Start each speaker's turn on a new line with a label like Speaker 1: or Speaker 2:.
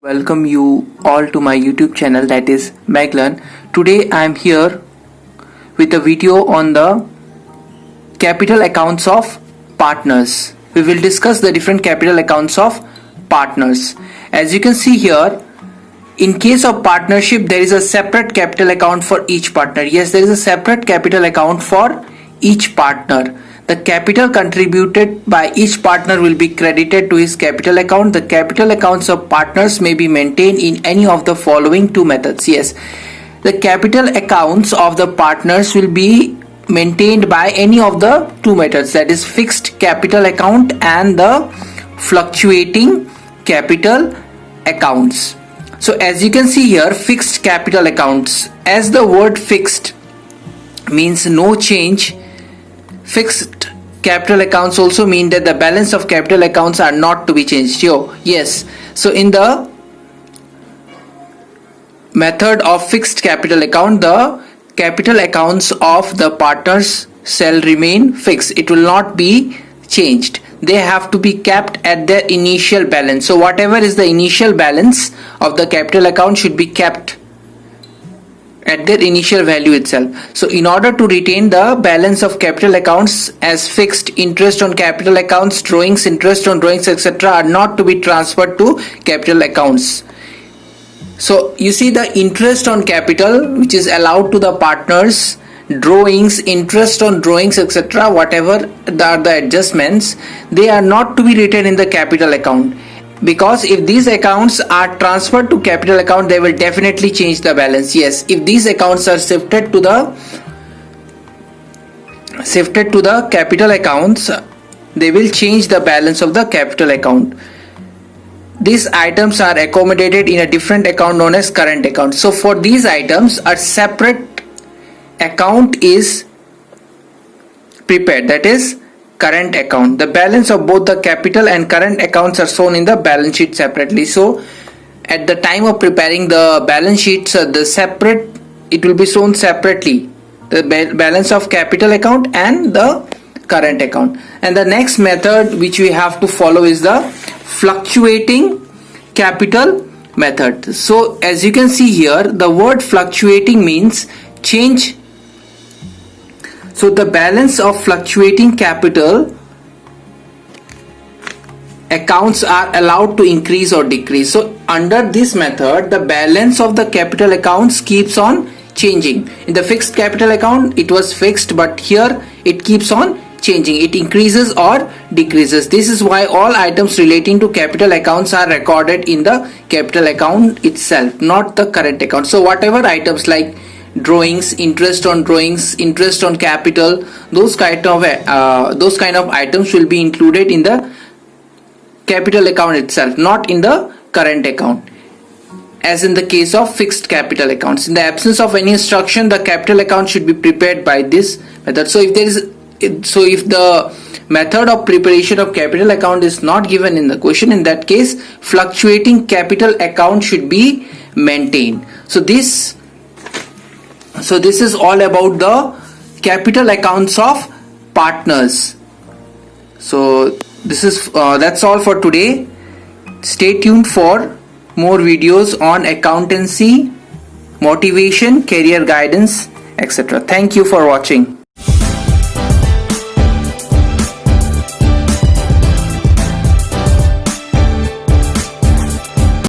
Speaker 1: Welcome you all to my YouTube channel, that is Meglearn. Today I am here with a video on the capital accounts of partners. We will discuss the different capital accounts of partners. As you can see here, in case of partnership, there is a separate capital account for each partner. Yes, there is a separate capital account for each partner. The capital contributed by each partner will be credited to his capital account. The capital accounts of partners may be maintained in any of the following two methods. Yes, the capital accounts of the partners will be maintained by any of the two methods, that is fixed capital account and the fluctuating capital accounts. So as you can see here, fixed capital accounts, as the word fixed means no change, fixed capital accounts also mean that the balance of capital accounts are not to be changed. Yes, so in the method of fixed capital account, the capital accounts of the partners shall remain fixed. It will not be changed. They have to be kept at their initial balance. So whatever is the initial balance of the capital account should be kept at their initial value itself. So in order to retain the balance of capital accounts as fixed, interest on capital accounts, drawings, interest on drawings, etc. are not to be transferred to capital accounts. So you see, the interest on capital which is allowed to the partners, drawings, interest on drawings, etc., whatever are the adjustments, they are not to be written in the capital account, because if these accounts are transferred to capital account, they will definitely change the balance. Yes, if these accounts are shifted to the capital accounts, they will change the balance of the capital account. These items are accommodated in a different account known as current account. So for these items, a separate account is prepared, that is current account. The balance of both the capital and current accounts are shown in the balance sheet separately. So at the time of preparing the balance sheets, it will be shown separately, the balance of capital account and the current account. And the next method which we have to follow is the fluctuating capital method. So as you can see here, the word fluctuating means change. So the balance of fluctuating capital accounts are allowed to increase or decrease. So under this method, the balance of the capital accounts keeps on changing. In the fixed capital account, it was fixed, but here it keeps on changing. It increases or decreases. This is why all items relating to capital accounts are recorded in the capital account itself, not the current account. So whatever items like drawings, interest on drawings, interest on capital, those kind of items will be included in the capital account itself, not in the current account, as in the case of fixed capital accounts. In the absence of any instruction, the capital account should be prepared by this method. So if the method of preparation of capital account is not given in the question, in that case fluctuating capital account should be maintained. So this is all about the capital accounts of partners. So that's all for today. Stay tuned for more videos on accountancy, motivation, career guidance, etc. Thank you for watching.